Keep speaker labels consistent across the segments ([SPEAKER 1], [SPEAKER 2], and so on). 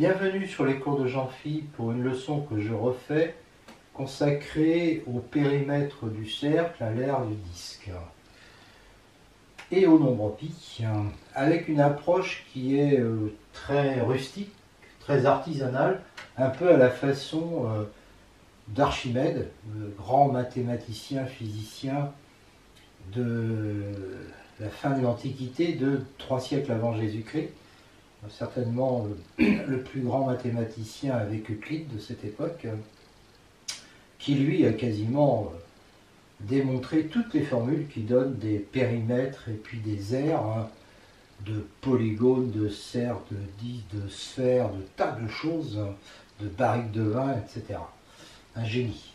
[SPEAKER 1] Bienvenue sur les cours de Jean-Phi pour une leçon que je refais consacrée au périmètre du cercle à l'aire du disque et au nombre pi, avec une approche qui est très rustique, très artisanale, un peu à la façon d'Archimède, le grand mathématicien, physicien de la fin de l'Antiquité, de 3 siècles avant Jésus-Christ, certainement le plus grand mathématicien avec Euclide de cette époque, qui lui a quasiment démontré toutes les formules qui donnent des périmètres et puis des aires, de polygones, de cercles, de disques, de sphères, de tas de choses, de barriques de vin, etc. Un génie.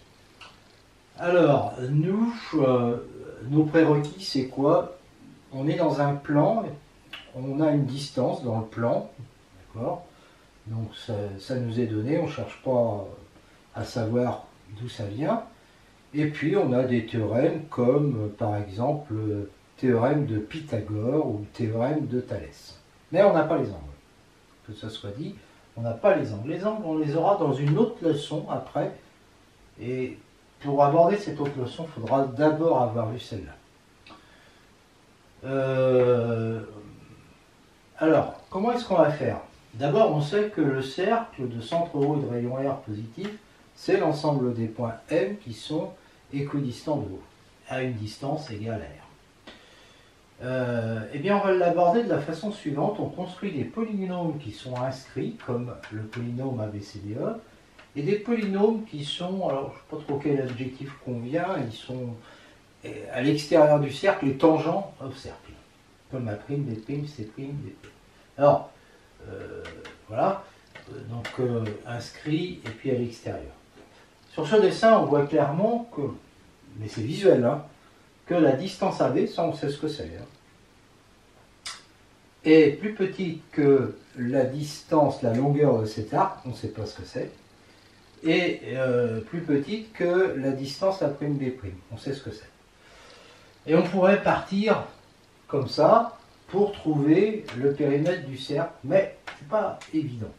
[SPEAKER 1] Alors, nous, nos prérequis, c'est quoi? On est dans un plan, on a une distance dans le plan, d'accord? Donc ça nous est donné, on ne cherche pas à savoir d'où ça vient. Et puis on a des théorèmes comme par exemple le théorème de Pythagore ou le théorème de Thalès. Mais on n'a pas les angles. Que ça soit dit, on n'a pas les angles. Les angles, on les aura dans une autre leçon après. Et pour aborder cette autre leçon, il faudra d'abord avoir vu celle-là. Alors, comment est-ce qu'on va faire? D'abord, on sait que le cercle de centre O et de rayon R positif, c'est l'ensemble des points M qui sont équidistants de O, à une distance égale à R. Eh bien, on va l'aborder de la façon suivante. On construit des polynômes qui sont inscrits, comme le polynôme ABCDE, et des polynômes qui sont, alors je ne sais pas trop quel adjectif convient, ils sont à l'extérieur du cercle et tangents au cercle. Comme A', B', C', D'. Alors, voilà, donc inscrit et puis à l'extérieur. Sur ce dessin, on voit clairement que, mais c'est visuel, hein, que la distance AB, ça on sait ce que c'est, hein, est plus petite que la distance, la longueur de cet arc, on ne sait pas ce que c'est, et plus petite que la distance A'B', on sait ce que c'est. Et on pourrait partir comme ça pour trouver le périmètre du cercle, mais c'est pas évident,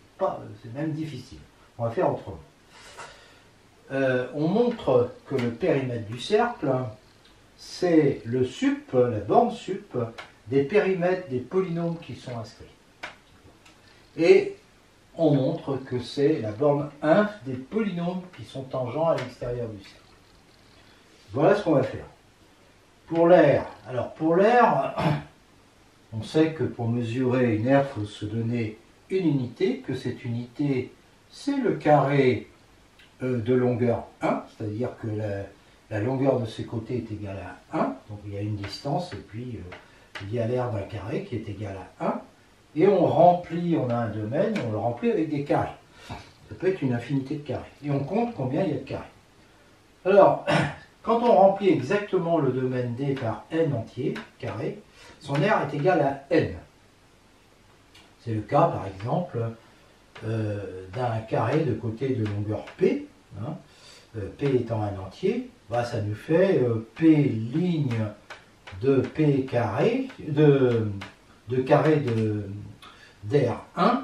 [SPEAKER 1] c'est même difficile. On va faire autrement. On montre que le périmètre du cercle, c'est le sup, la borne sup, des périmètres des polynômes qui sont inscrits. Et on montre que c'est la borne inf des polynômes qui sont tangents à l'extérieur du cercle. Voilà ce qu'on va faire. Pour l'aire, alors pour l'aire, on sait que pour mesurer une aire, il faut se donner une unité, que cette unité, c'est le carré de longueur 1, c'est-à-dire que la longueur de ces côtés est égale à 1, donc il y a une distance, et puis il y a l'aire d'un carré qui est égal à 1, et on remplit, on a un domaine, on le remplit avec des carrés. Ça peut être une infinité de carrés. Et on compte combien il y a de carrés. Alors, quand on remplit exactement le domaine D par n entier, carré, son aire est égal à n. C'est le cas, par exemple, d'un carré de côté de longueur P, hein, P étant un entier, bah, ça nous fait P ligne de P carré, de carré d'R1,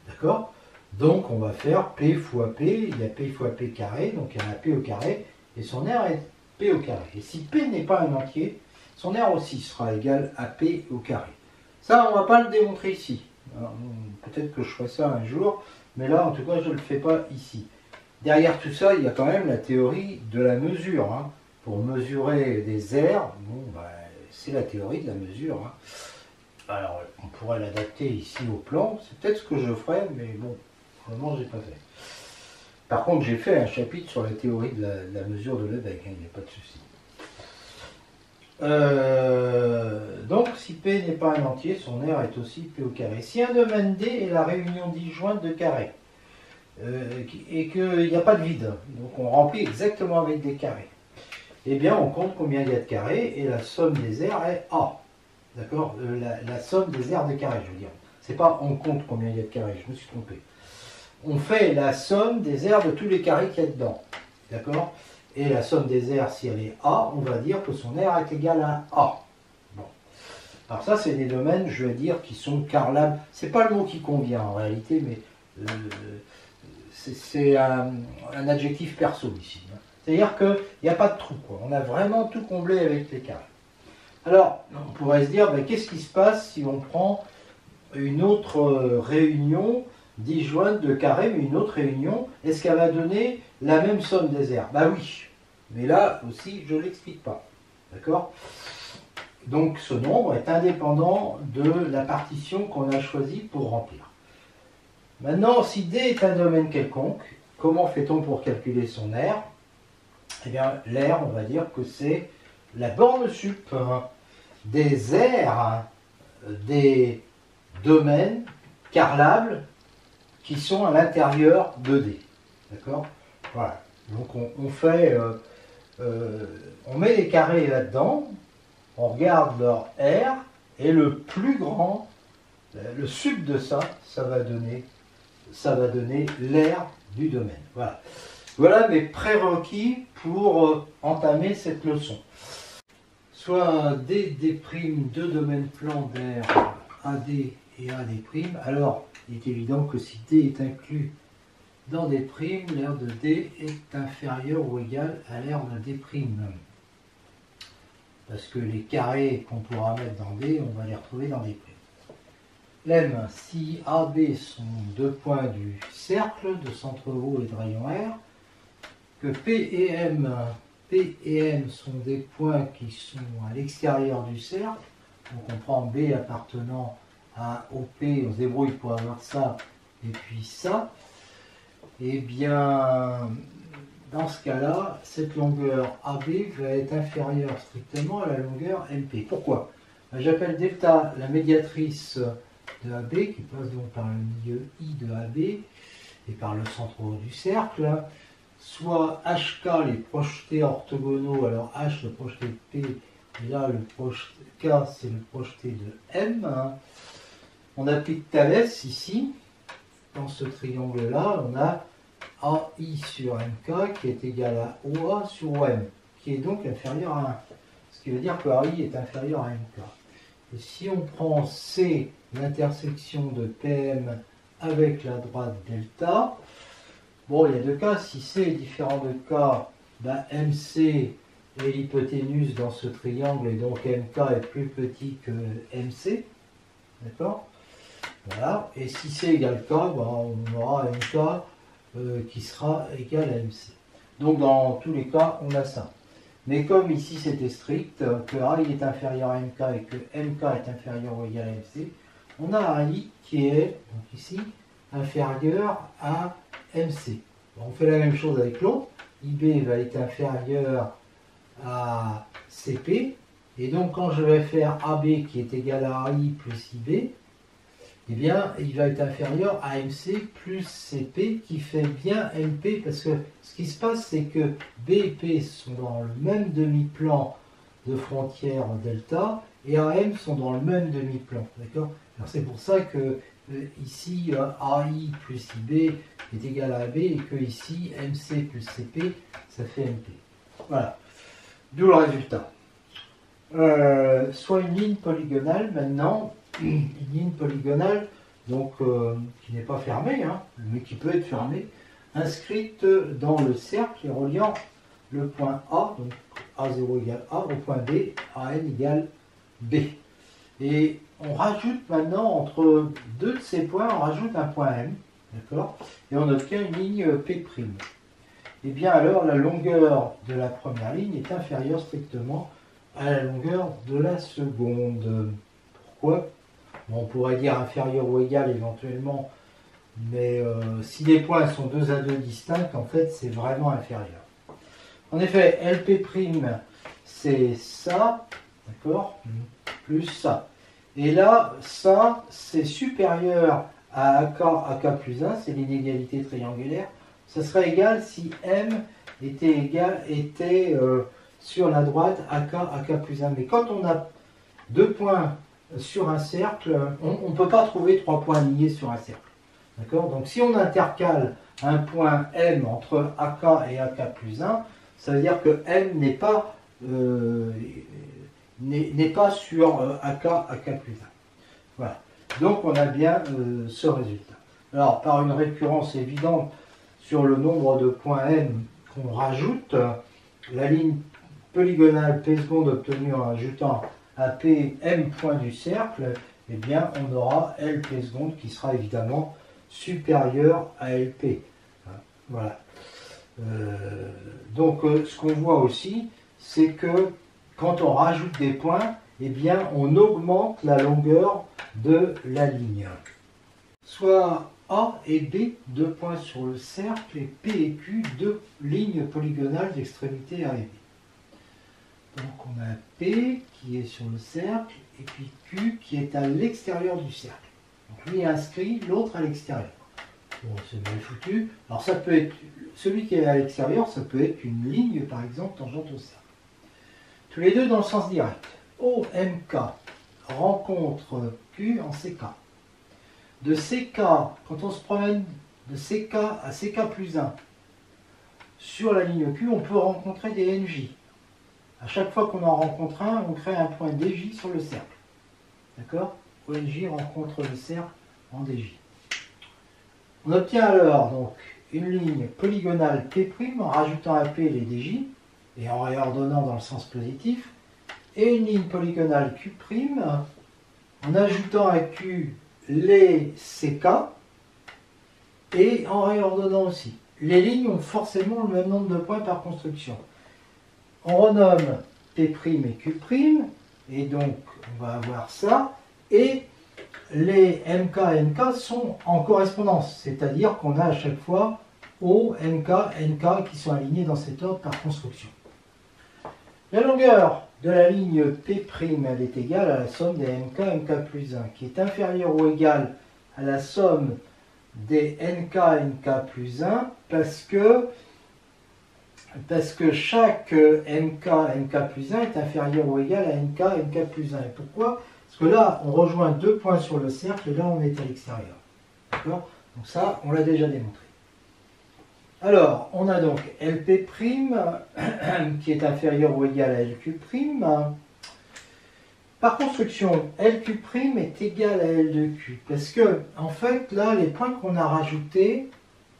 [SPEAKER 1] d'accord? Donc on va faire P fois P, il y a P fois P carré, donc il y en a P au carré, et son aire est P au carré. Et si P n'est pas un entier, son aire aussi sera égal à P au carré. Ça, on ne va pas le démontrer ici. Peut-être que je ferai ça un jour, mais là, en tout cas, je ne le fais pas ici. Derrière tout ça, il y a quand même la théorie de la mesure. Hein. Pour mesurer des aires, bon, bah, c'est la théorie de la mesure. Hein. Alors, on pourrait l'adapter ici au plan. C'est peut-être ce que je ferai, mais bon, pour le moment, je n'ai pas fait. Par contre, j'ai fait un chapitre sur la théorie de la mesure de Lebesgue, hein, il n'y a pas de souci. Donc, si P n'est pas un entier, son aire est aussi P au carré. Si un domaine D est la réunion disjointe de carrés, et qu'il n'y a pas de vide, donc on remplit exactement avec des carrés, eh bien, on compte combien il y a de carrés, et la somme des aires est A. D'accord? La somme des aires de carrés, je veux dire. C'est pas on compte combien il y a de carrés, je me suis trompé. On fait la somme des aires de tous les carrés qu'il y a dedans. D'accord? Et la somme des aires, si elle est A, on va dire que son aire est égale à A. Bon. Alors ça, c'est des domaines, je vais dire, qui sont carlables. C'est pas le mot qui convient en réalité, mais c'est un adjectif perso ici. C'est-à-dire qu'il n'y a pas de trou, quoi. On a vraiment tout comblé avec les carrés. Alors, on pourrait se dire, ben, qu'est-ce qui se passe si on prend une autre réunion disjointe de carrés, mais une autre réunion, est-ce qu'elle va donner la même somme des aires? Ben oui, mais là aussi, je ne l'explique pas. D'accord? Donc, ce nombre est indépendant de la partition qu'on a choisie pour remplir. Maintenant, si D est un domaine quelconque, comment fait-on pour calculer son aire? Eh bien, l'aire, on va dire que c'est la borne sup des aires des domaines carrelables qui sont à l'intérieur de D. D'accord? Voilà. Donc, on met les carrés là-dedans, on regarde leur aire, et le plus grand, le sup de ça, ça va donner l'aire du domaine. Voilà. Voilà mes prérequis pour entamer cette leçon. Soit D, D', deux domaines plans d'aire AD et AD'. Alors, il est évident que si D est inclus dans D', l'aire de D est inférieure ou égale à l'aire de D'. Parce que les carrés qu'on pourra mettre dans D, on va les retrouver dans D'. Lemme, si AB sont deux points du cercle de centre O et de rayon R, que P et M sont des points qui sont à l'extérieur du cercle, donc on prend B appartenant à OP, on se débrouille pour avoir ça et puis ça, et bien dans ce cas-là, cette longueur AB va être inférieure strictement à la longueur MP. Pourquoi? J'appelle delta la médiatrice de AB, qui passe donc par le milieu I de AB et par le centre haut du cercle, soit HK les projetés orthogonaux, alors H le projeté de P, et là le K c'est le projeté de M. On applique Thalès ici, dans ce triangle-là, on a AI sur MK qui est égal à OA sur OM, qui est donc inférieur à 1. Ce qui veut dire que AI est inférieur à MK. Et si on prend C, l'intersection de PM avec la droite delta, bon, il y a deux cas. Si C est différent de K, ben MC est l'hypoténuse dans ce triangle et donc MK est plus petit que MC. D'accord? Voilà. Et si C égale K, ben on aura MK qui sera égal à MC. Donc dans tous les cas, on a ça. Mais comme ici c'était strict, que AI est inférieur à MK et que MK est inférieur ou égal à MC, on a AI qui est, donc ici, inférieur à MC. On fait la même chose avec l'autre. IB va être inférieur à CP. Et donc quand je vais faire AB qui est égal à AI plus IB, eh bien, il va être inférieur à MC plus CP qui fait bien MP, parce que ce qui se passe, c'est que B et P sont dans le même demi-plan de frontière delta, et AM sont dans le même demi-plan. D'accord? Alors c'est pour ça que ici, AI plus IB est égal à AB, et que ici, MC plus CP, ça fait MP. Voilà. D'où le résultat. Soit une ligne polygonale maintenant, une ligne polygonale donc qui n'est pas fermée, hein, mais qui peut être fermée, inscrite dans le cercle et reliant le point A, donc A0 égale A, au point B, AN égale B. Et on rajoute maintenant, entre deux de ces points, on rajoute un point M, d'accord, et on obtient une ligne P'. Et bien alors, la longueur de la première ligne est inférieure strictement à la longueur de la seconde. Pourquoi? Bon, on pourrait dire inférieur ou égal éventuellement, mais si les points sont 2 à 2 distincts, en fait, c'est vraiment inférieur. En effet, LP', c'est ça, d'accord, plus ça. Et là, ça, c'est supérieur à AK plus 1, c'est l'inégalité triangulaire. Ça serait égal si M était sur la droite AK plus 1. Mais quand on a deux points sur un cercle, on ne peut pas trouver trois points alignés sur un cercle. D'accord? Donc si on intercale un point M entre AK et AK plus 1, ça veut dire que M n'est pas sur AK plus 1. Voilà. Donc on a bien ce résultat. Alors, par une récurrence évidente sur le nombre de points n qu'on rajoute, la ligne polygonale p seconde obtenue en ajoutant à p m points du cercle, eh bien, on aura Lp seconde qui sera évidemment supérieur à Lp. Voilà. Donc, ce qu'on voit aussi, c'est que quand on rajoute des points, eh bien, on augmente la longueur de la ligne. Soit A et B, 2 points sur le cercle, et P et Q, 2 lignes polygonales d'extrémité A et B. Donc on a P qui est sur le cercle, et puis Q qui est à l'extérieur du cercle. Donc lui est inscrit, l'autre à l'extérieur. Bon, c'est mal foutu. Alors ça peut être, celui qui est à l'extérieur, ça peut être une ligne, par exemple, tangente au cercle. Tous les deux dans le sens direct. OMK rencontre Q en CK. De CK, quand on se promène de CK à CK plus 1 sur la ligne Q, on peut rencontrer des NJ. À chaque fois qu'on en rencontre un, on crée un point DJ sur le cercle. D'accord? ONJ rencontre le cercle en DJ. On obtient alors donc une ligne polygonale P' en rajoutant à P les DJ et en réordonnant dans le sens positif, et une ligne polygonale Q' en ajoutant à Q les CK et en réordonnant aussi. Les lignes ont forcément le même nombre de points par construction. On renomme P' et Q', et donc on va avoir ça, et les MK et NK sont en correspondance, c'est-à-dire qu'on a à chaque fois O, MK, NK qui sont alignés dans cet ordre par construction. La longueur de la ligne P', elle est égale à la somme des MK, MK plus 1, qui est inférieure ou égale à la somme des NK, NK plus 1, parce que chaque MK, NK plus 1 est inférieur ou égal à NK, NK plus 1. Et pourquoi? Parce que là, on rejoint 2 points sur le cercle, et là, on est à l'extérieur. D'accord? Donc ça, on l'a déjà démontré. Alors, on a donc Lp' qui est inférieur ou égal à Lq'. Par construction, Lq' est égal à L de Q. Parce que, en fait, là, les points qu'on a rajoutés,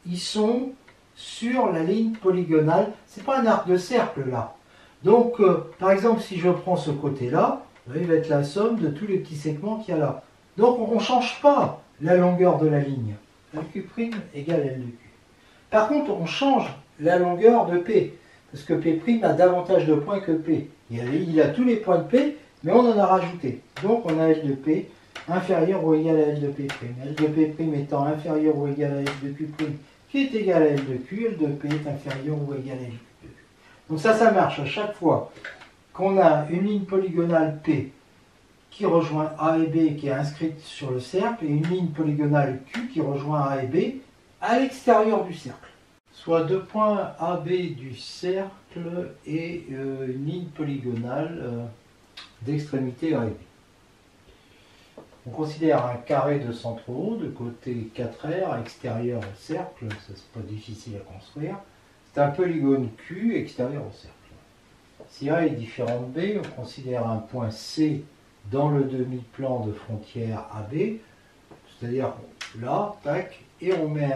[SPEAKER 1] ils sont sur la ligne polygonale. C'est pas un arc de cercle, là. Donc, par exemple, si je prends ce côté-là, il va être la somme de tous les petits segments qu'il y a là. Donc, on ne change pas la longueur de la ligne. Lq' égale L de Q. Par contre, on change la longueur de P, parce que P' a davantage de points que P. Il a tous les points de P, mais on en a rajouté. Donc on a L de P inférieur ou égal à L de P'. L de P' étant inférieur ou égal à L de Q', qui est égal à L de Q, L de P est inférieur ou égal à L de Q. Donc ça marche à chaque fois qu'on a une ligne polygonale P qui rejoint A et B qui est inscrite sur le cercle, et une ligne polygonale Q qui rejoint A et B à l'extérieur du cercle. Soit 2 points AB du cercle et une ligne polygonale d'extrémité A et B. On considère un carré de centre haut, de côté 4R, extérieur au cercle, ça c'est pas difficile à construire. C'est un polygone Q extérieur au cercle. Si A est différent de B, on considère un point C dans le demi-plan de frontière AB, c'est-à-dire là, tac, et on met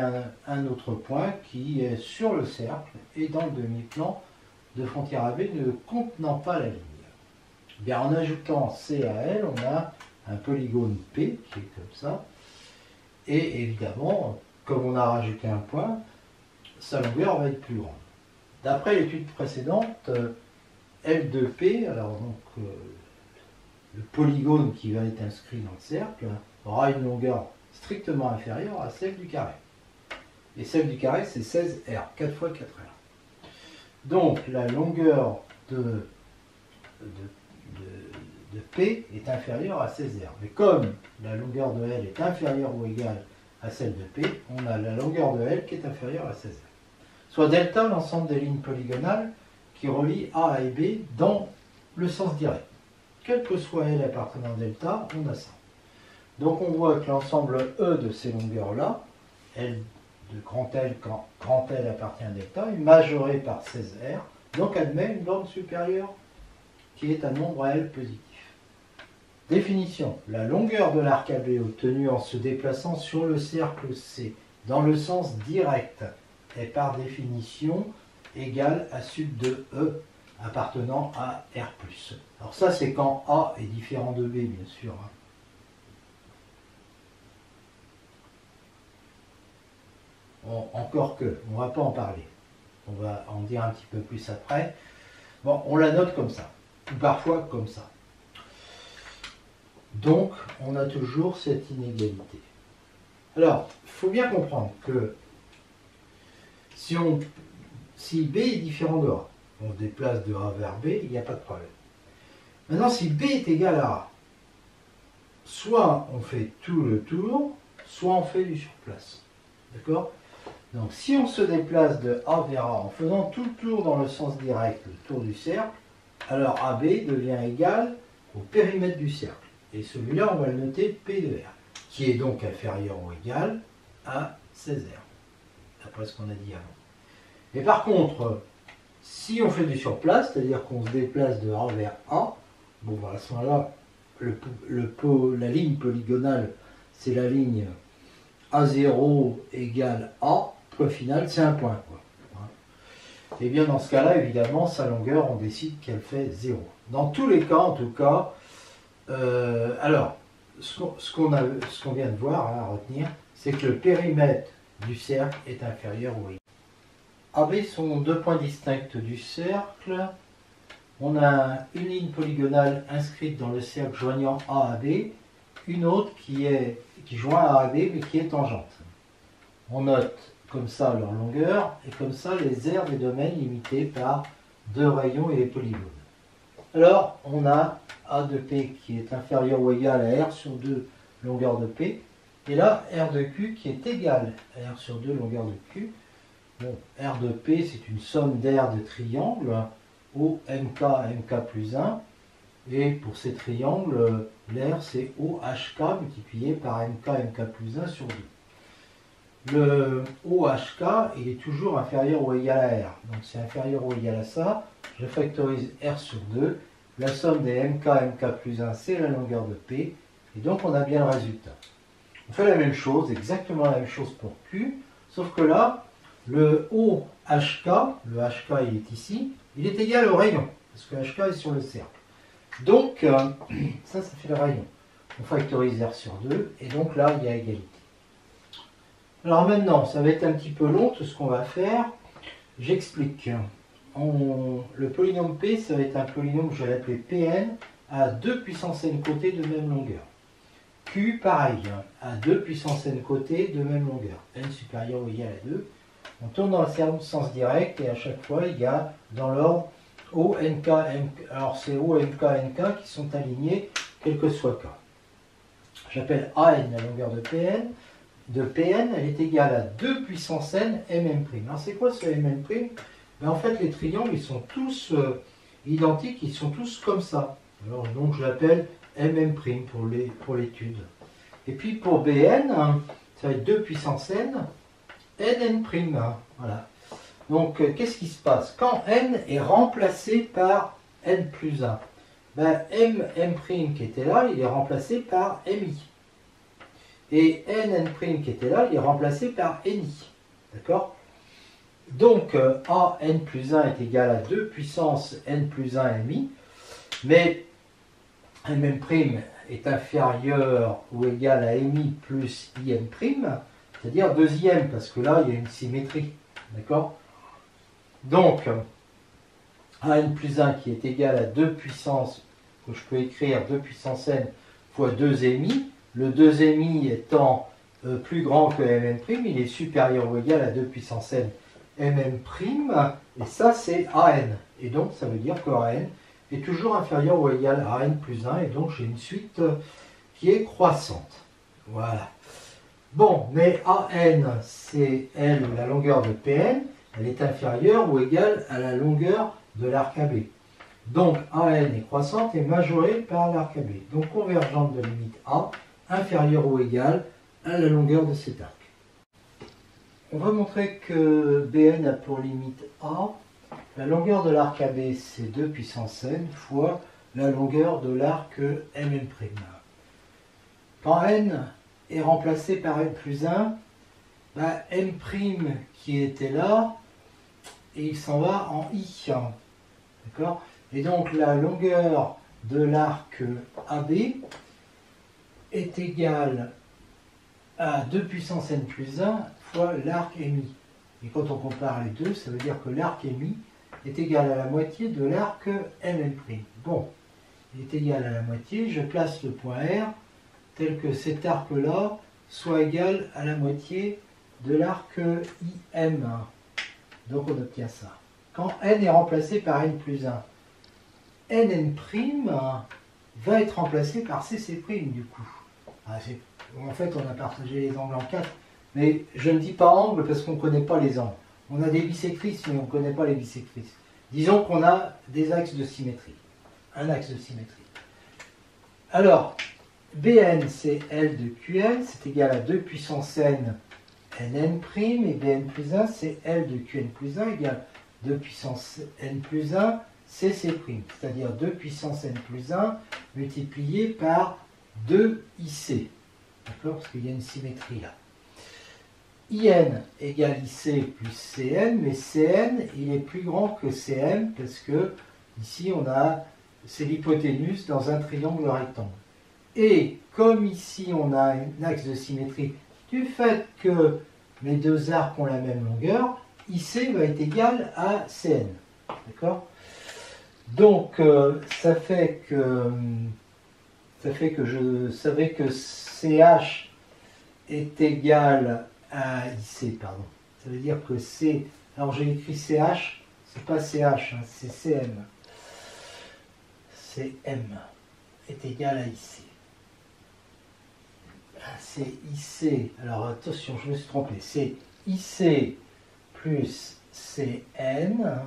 [SPEAKER 1] un autre point qui est sur le cercle et dans le demi-plan de frontière AB ne contenant pas la ligne. Bien, en ajoutant C à L, on a un polygone P qui est comme ça, et évidemment, comme on a rajouté un point, sa longueur va être plus grande. D'après l'étude précédente, L de P, alors donc le polygone qui va être inscrit dans le cercle, aura une longueur strictement inférieure à celle du carré. Et celle du carré, c'est 16R, 4 fois 4R. Donc, la longueur de P est inférieure à 16R. Mais comme la longueur de L est inférieure ou égale à celle de P, on a la longueur de L qui est inférieure à 16R. Soit delta, l'ensemble des lignes polygonales qui relient A et B dans le sens direct. Quel que soit L appartenant à delta, on a ça. Donc on voit que l'ensemble E de ces longueurs-là, L de grand L quand grand L appartient à delta, est majoré par 16R, donc admet une borne supérieure qui est un nombre L positif. Définition. La longueur de l'arc AB obtenue en se déplaçant sur le cercle C dans le sens direct est par définition égale à sub de E appartenant à R+. Alors ça, c'est quand A est différent de B, bien sûr. Encore que, on ne va pas en parler. On va en dire un petit peu plus après. Bon, on la note comme ça, ou parfois comme ça. Donc, on a toujours cette inégalité. Alors, il faut bien comprendre que si B est différent de A, on se déplace de A vers B, il n'y a pas de problème. Maintenant, si B est égal à A, soit on fait tout le tour, soit on fait du surplace. D'accord? Donc, si on se déplace de A vers A en faisant tout le tour dans le sens direct, le tour du cercle, alors AB devient égal au périmètre du cercle. Et celui-là, on va le noter P de R, qui est donc inférieur ou égal à 16R, d'après ce qu'on a dit avant. Et par contre, si on fait du surplace, c'est-à-dire qu'on se déplace de A vers A, bon, bah, à ce moment-là, la ligne polygonale, c'est la ligne A0 égale A, point final, c'est un point, quoi. Et bien dans ce cas-là, évidemment, sa longueur, on décide qu'elle fait 0. Dans tous les cas, en tout cas, alors, ce qu'on vient de voir, à retenir, c'est que le périmètre du cercle est inférieur ou égal. AB sont deux points distincts du cercle. On a une ligne polygonale inscrite dans le cercle joignant A à B, une autre qui joint A à B mais qui est tangente. On note comme ça leur longueur et comme ça les aires des domaines limités par deux rayons et les polygones. Alors on a A de P qui est inférieur ou égal à R sur 2 longueur de P et là R de Q qui est égal à R sur 2 longueur de Q. Bon, R de P c'est une somme d'aires de triangles OMK, MK plus 1 et pour ces triangles l'aire c'est OHK multiplié par MK, MK plus 1 sur 2. Le OHK, il est toujours inférieur ou égal à R. Donc c'est inférieur ou égal à ça. Je factorise R sur 2. La somme des MK, MK plus 1, c'est la longueur de P. Et donc on a bien le résultat. On fait la même chose, exactement la même chose pour Q. Sauf que là, le OHK, le HK il est ici, il est égal au rayon. Parce que HK est sur le cercle. Donc ça fait le rayon. On factorise R sur 2. Et donc là, il y a égalité. Alors maintenant, ça va être un petit peu long tout ce qu'on va faire. J'explique. Le polynôme P, ça va être un polynôme que je vais l'appeler Pn à 2 puissance n côtés de même longueur. Q, pareil, à 2 puissance n côtés de même longueur. N supérieur ou égal à 2. On tourne dans le sens direct et à chaque fois, il y a dans l'ordre O, NK, MK. Alors c'est O, MK, NK qui sont alignés, quel que soit K. J'appelle AN la longueur de Pn. De Pn, elle est égale à 2 puissance n mm'. Alors c'est quoi ce mm'? Ben, en fait, les triangles, ils sont tous identiques, ils sont tous comme ça. Alors donc je l'appelle mm' pour l'étude. Et puis pour Bn, ça va être 2 puissance n, nn'. Voilà. Donc qu'est-ce qui se passe? Quand n est remplacé par n plus 1, ben, mm' qui était là, il est remplacé par mi. Et nn' qui était là, il est remplacé par ni. D'accord? Donc, a n plus 1 est égal à 2 puissance n plus 1 mi, mais mm' est inférieur ou égal à mi plus im', c'est-à-dire deuxième, parce que là, il y a une symétrie. D'accord? Donc, a n plus 1 qui est égal à 2 puissance, que je peux écrire 2 puissance n fois 2 mi, le 2 mi étant plus grand que mm', il est supérieur ou égal à 2 puissance n mm', et ça c'est an. Et donc ça veut dire que an est toujours inférieur ou égal à an plus 1, et donc j'ai une suite qui est croissante. Voilà. Bon, mais an c'est elle, la longueur de Pn, elle est inférieure ou égale à la longueur de l'arc AB. Donc an est croissante et majorée par l'arc AB. Donc convergente de limite A, inférieure ou égale à la longueur de cet arc. On va montrer que Bn a pour limite A, la longueur de l'arc AB c'est 2 puissance n fois la longueur de l'arc Mn'. Quand n est remplacé par n plus 1, bah, M' qui était là, et il s'en va en I. D'accord? Et donc la longueur de l'arc AB est égale à 2 puissance n plus 1 fois l'arc MI. Et quand on compare les deux, ça veut dire que l'arc MI est égal à la moitié de l'arc Mn'. Bon, il est égal à la moitié, je place le point R tel que cet arc-là soit égal à la moitié de l'arc IM. Donc on obtient ça. Quand n est remplacé par n plus 1, Nn' va être remplacé par Cc' du coup. En fait, on a partagé les angles en 4, mais je ne dis pas angle parce qu'on ne connaît pas les angles. On a des bisectrices, mais on ne connaît pas les bisectrices. Disons qu'on a des axes de symétrie. Un axe de symétrie. Alors, Bn, c'est L de Qn, c'est égal à 2 puissance n Nn', et Bn plus 1, c'est L de Qn plus 1 égale 2 puissance n plus 1 Cc', c'est-à-dire 2 puissance n plus 1 multiplié par 2 IC. D'accord? Parce qu'il y a une symétrie là. IN égale IC plus CN, mais CN, il est plus grand que CM parce que ici, c'est l'hypoténuse dans un triangle rectangle. Et comme ici, on a un axe de symétrie du fait que mes deux arcs ont la même longueur, IC va être égal à CN. D'accord? Donc, ça fait que je savais que CH est égal à IC, pardon. Ça veut dire que C, alors j'ai écrit CH, c'est pas CH, hein, c'est CM. CM est égal à IC. C'est IC, alors attention, je me suis trompé, c'est IC plus CN.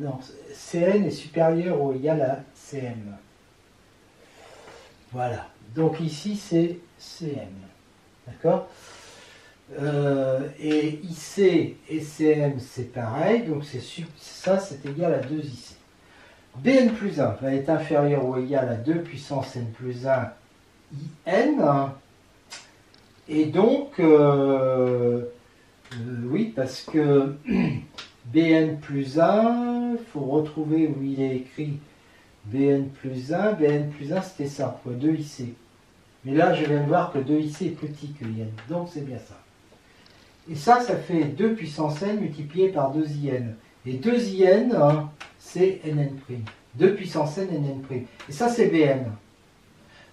[SPEAKER 1] Non, CN est supérieur ou égal à CM. Voilà, donc ici c'est CM. D'accord? Et IC et CM c'est pareil, donc ça c'est égal à 2IC. Bn plus 1 va être inférieur ou égal à 2 puissance n plus 1 IN. Et donc, oui, parce que Bn plus 1, il faut retrouver où il est écrit Bn plus 1 c'était ça, fois 2IC. Mais là, je viens de voir que 2IC est plus petit que IN, donc c'est bien ça. Et ça fait 2 puissance n multiplié par 2IN. Et 2IN, hein, c'est Nn'. 2 puissance n Nn'. Et ça, c'est Bn.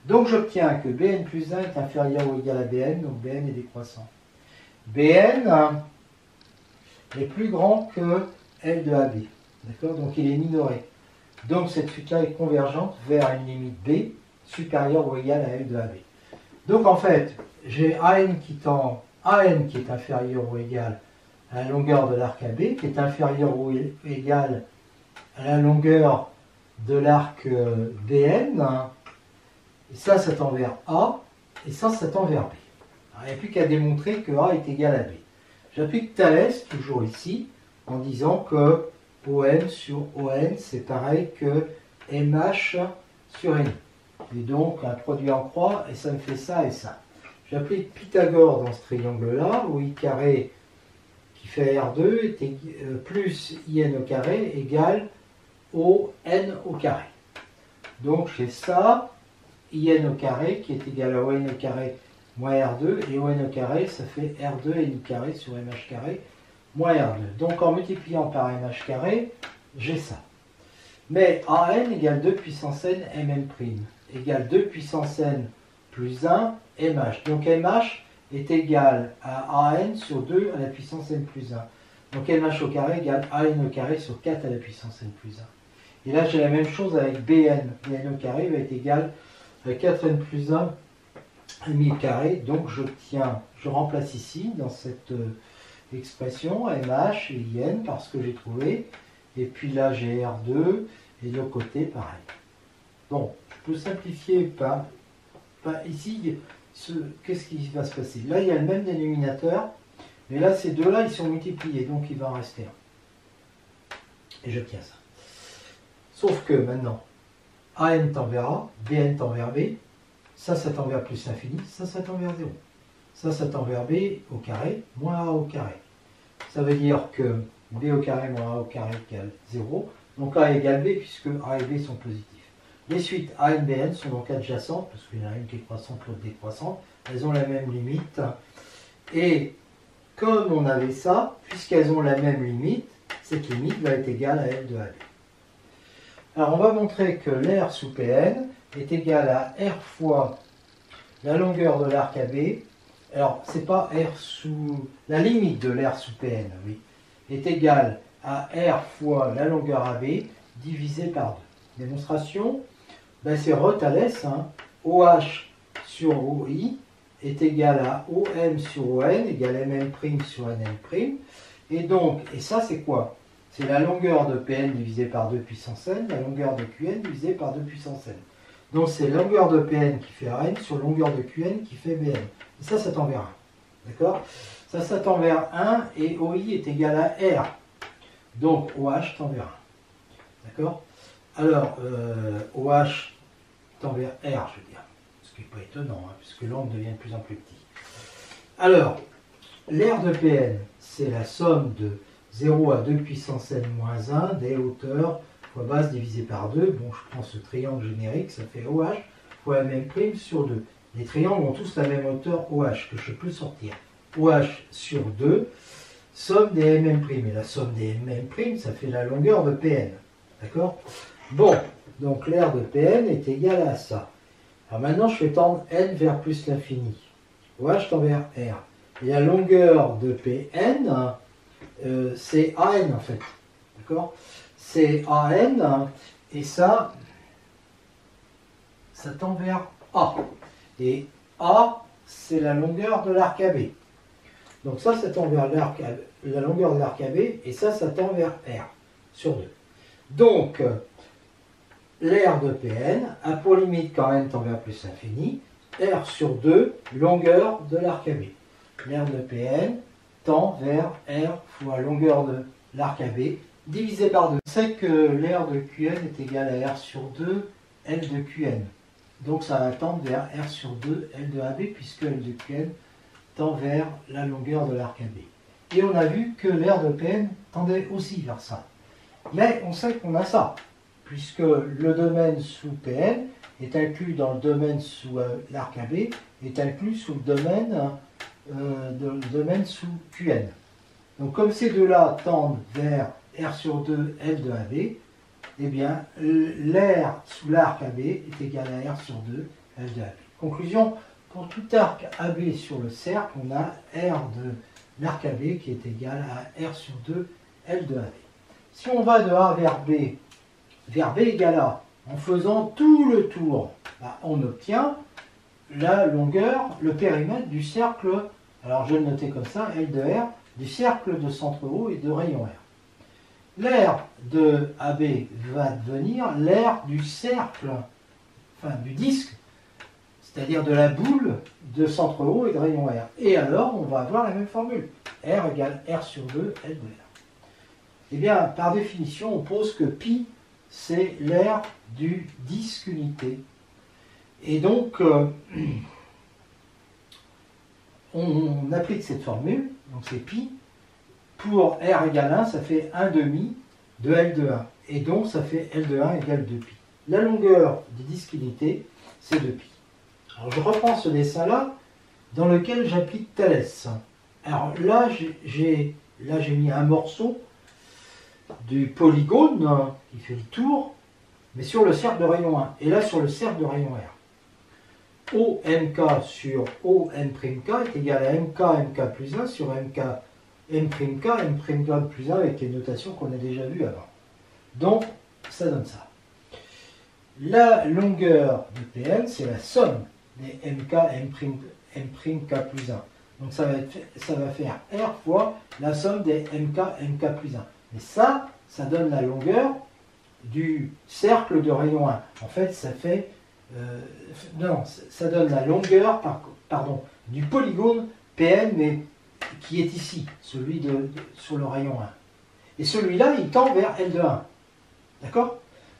[SPEAKER 1] Donc j'obtiens que Bn plus 1 est inférieur ou égal à Bn, donc Bn est décroissant. Bn est plus grand que L de AB. D'accord? Donc il est minoré. Donc cette fuite-là est convergente vers une limite B supérieure ou égale à L de AB. Donc en fait, j'ai AN qui tend AN qui est inférieur ou égal à la longueur de l'arc AB, qui est inférieur ou égal à la longueur de l'arc BN. Et ça tend vers A, et ça tend vers B. Alors, il n'y a plus qu'à démontrer que A est égal à B. J'applique Thalès, toujours ici, en disant que OM sur ON, c'est pareil que MH sur N. Et donc, un produit en croix, et ça me fait ça et ça. J'applique Pythagore dans ce triangle-là, où I carré qui fait R2 est plus IN au carré égale au N au carré. Donc, j'ai ça, IN au carré qui est égal à ON au carré moins R2, et ON au carré, ça fait R2 N carré sur MH carré moins R2. Donc en multipliant par MH carré, j'ai ça. Mais AN égale 2 puissance n Mn' égale 2 puissance n plus 1 MH. Donc MH est égal à AN sur 2 à la puissance n plus 1. Donc MH au carré égale AN au carré sur 4 à la puissance n plus 1. Et là j'ai la même chose avec BN. BN au carré va être égal à 4n plus 1 mi carré. Donc je remplace ici dans cette expression MH et IN parce que j'ai trouvé. Et puis là j'ai R2 et de l'autre côté pareil. Bon, je peux simplifier par ici, qu'est-ce qui va se passer? Là il y a le même dénominateur, mais là ces deux-là ils sont multipliés, donc il va en rester un. Et j'obtiens ça. Sauf que maintenant, AN tend vers A, BN tend vers B, ça tend vers plus l'infini, ça tend vers 0. Ça tend vers B au carré, moins A au carré. Ça veut dire que B au carré moins A au carré égale 0. Donc A égale B puisque A et B sont positifs. Les suites A et BN sont donc adjacentes, parce qu'il y en a une qui est croissante, l'autre décroissante. Elles ont la même limite. Et comme on avait ça, puisqu'elles ont la même limite, cette limite va être égale à L de AB. Alors on va montrer que l'R sous Pn est égal à R fois la longueur de l'arc AB. Alors c'est pas R sous... La limite de l'R sous Pn, oui, est égale à R fois la longueur AB divisé par 2. Démonstration, ben c'est Re-Thalès, hein. OH sur OI est égal à OM sur ON égale MM' sur NM'. Et donc, et ça c'est quoi? C'est la longueur de Pn divisé par 2 puissance n, la longueur de Qn divisé par 2 puissance n. Donc c'est longueur de Pn qui fait Rn sur longueur de Qn qui fait Bn. Et ça tend vers 1. D'accord? Ça tend vers 1 et OI est égal à R. Donc OH tend vers 1. D'accord? Alors, OH tend vers R, je veux dire. Ce qui n'est pas étonnant, hein, puisque l'angle devient de plus en plus petit. Alors, l'aire de Pn, c'est la somme de 0 à 2 puissance n moins 1 des hauteurs fois base divisé par 2. Bon, je prends ce triangle générique, ça fait OH fois MM' sur 2. Les triangles ont tous la même hauteur OH, que je peux sortir. OH sur 2, somme des MM'. Et la somme des MM', ça fait la longueur de Pn. D'accord? Bon, donc l'aire de Pn est égale à ça. Alors maintenant, je fais tendre n vers plus l'infini. OH tend vers R. Et la longueur de Pn, c'est AN en fait. D'accord? C'est AN, et ça tend vers A. Et A, c'est la longueur de l'arc AB. Donc ça tend vers la longueur de l'arc AB, et ça tend vers R sur 2. Donc, l'aire de Pn a pour limite quand n tend vers plus l'infini, R sur 2, longueur de l'arc AB. L'aire de Pn tend vers R fois longueur de l'arc AB, divisé par 2. On sait que l'aire de Qn est égale à R sur 2, L de Qn. Donc ça va tendre vers R sur 2, L de AB, puisque L de Qn tend vers la longueur de l'arc AB. Et on a vu que l'aire de Pn tendait aussi vers ça. Mais on sait qu'on a ça, puisque le domaine sous Pn est inclus dans le domaine sous l'arc AB, est inclus sous le domaine sous Qn. Donc comme ces deux-là tendent vers R sur 2, L de AB, eh bien l'aire sous l'arc AB est égal à R sur 2, L de AB. Conclusion, pour tout arc AB sur le cercle, on a R de l'arc AB qui est égal à R sur 2, L de AB. Si on va de A vers B égale A, en faisant tout le tour, bah, on obtient la longueur, le périmètre du cercle, alors je vais le noter comme ça, L de R, du cercle de centre O et de rayon R. L'aire de AB va devenir l'aire du cercle, enfin du disque, c'est-à-dire de la boule de centre O et de rayon R. Et alors, on va avoir la même formule. R égale R sur 2, L de R. Eh bien, par définition, on pose que pi, c'est l'aire du disque unité. Et donc, on applique cette formule, donc c'est pi. Pour R égale 1, ça fait 1 demi de L de 1. Et donc, ça fait L de 1 égale 2 pi. La longueur du disque unité, c'est 2 pi. Alors, je reprends ce dessin-là, dans lequel j'applique Thalès. Alors là, j'ai mis un morceau du polygone qui fait le tour, mais sur le cercle de rayon 1. Et là, sur le cercle de rayon R. OMK sur OM'K est égal à MK plus 1 sur MK M', plus 1 avec les notations qu'on a déjà vues avant. Donc, ça donne ça. La longueur de Pn, c'est la somme des MK, M', plus 1. Donc ça va faire R fois la somme des MK plus 1. Et ça donne la longueur du cercle de rayon 1. En fait, ça fait... ça donne la longueur du polygone Pn, mais qui est ici, sur le rayon 1. Et celui-là, il tend vers L de 1. D'accord?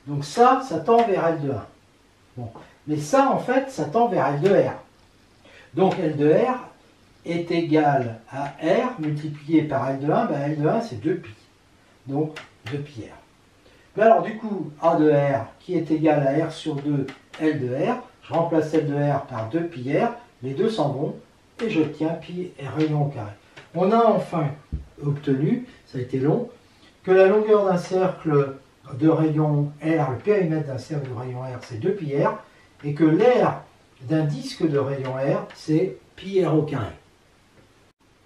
[SPEAKER 1] Donc ça tend vers L de 1. Bon. Mais ça, en fait, ça tend vers L de R. Donc L de R est égal à R multiplié par L de 1. Ben, L de 1, c'est 2pi. Donc 2pi R. Ben alors du coup, A de R qui est égal à R sur 2 L de R, je remplace L de R par 2pi R, les deux s'en vont, et j'obtiens pi R rayon au carré. On a enfin obtenu, ça a été long, que la longueur d'un cercle de rayon R, le périmètre d'un cercle de rayon R, c'est 2pi R, et que l'aire d'un disque de rayon R, c'est pi R au carré.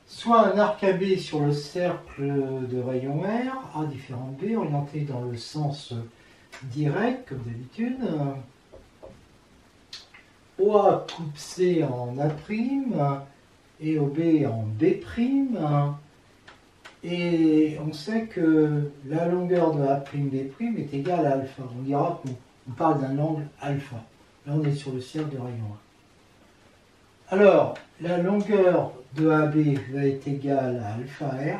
[SPEAKER 1] Soit un arc AB sur le cercle de rayon R, A différente B, orienté dans le sens direct, comme d'habitude. OA coupe C en A', et OB en B'. Et on sait que la longueur de A'B' est égale à alpha. On dira qu'on parle d'un angle alpha. Là, on est sur le cercle de rayon 1. Alors, la longueur de AB va être égale à alpha R,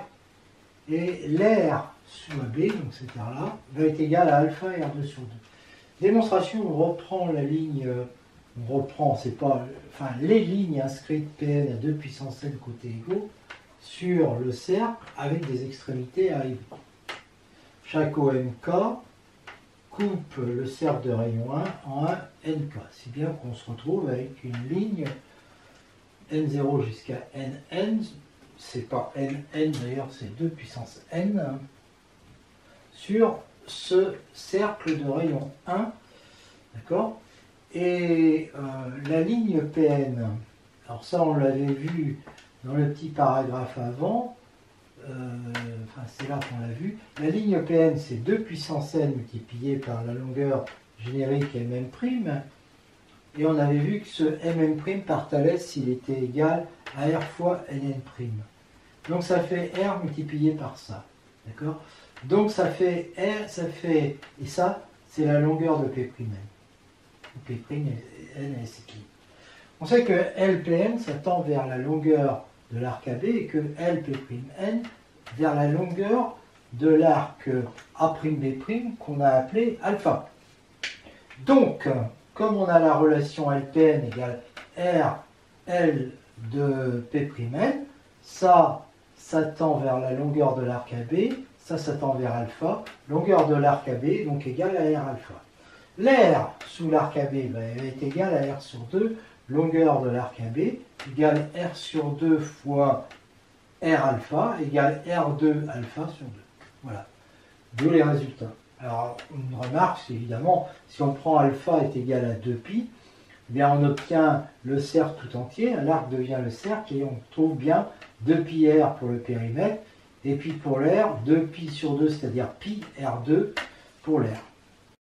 [SPEAKER 1] et l'aire sous AB, donc cette aire-là, va être égale à alpha R2 sur 2. Démonstration, on reprend la ligne, les lignes inscrites Pn à 2 puissance n côtés égaux sur le cercle avec des extrémités à égaux. Chaque OMK coupe le cercle de rayon 1 en un NK, si bien qu'on se retrouve avec une ligne N0 jusqu'à Nn, c'est pas Nn d'ailleurs, c'est 2 puissance n, sur ce cercle de rayon 1, d'accord? Et la ligne Pn, alors ça on l'avait vu dans le petit paragraphe avant, c'est là qu'on l'a vu, la ligne Pn c'est 2 puissance n multiplié par la longueur générique mm', et on avait vu que ce mm' par Thalès il était égal à r fois nn'. Donc ça fait r multiplié par ça, d'accord? Donc ça fait r, et ça c'est la longueur de P'N. P'N est cyclique. On sait que Lpn ça tend vers la longueur de l'arc AB et que L'P'N vers la longueur de l'arc A'B' qu'on a appelé alpha. Donc, comme on a la relation Lpn égale R L de P'N, ça tend vers la longueur de l'arc AB, ça tend vers alpha, longueur de l'arc AB donc égale à R alpha. L'aire sous l'arc AB est égale à R sur 2, longueur de l'arc AB égale R sur 2 fois R alpha égale R2 alpha sur 2. Voilà, d'où les résultats. Alors, une remarque, c'est évidemment, si on prend alpha est égal à 2pi, eh bien on obtient le cercle tout entier, l'arc devient le cercle, et on trouve bien 2pi R pour le périmètre, et puis pour l'aire, 2pi sur 2, c'est-à-dire pi R2 pour l'aire.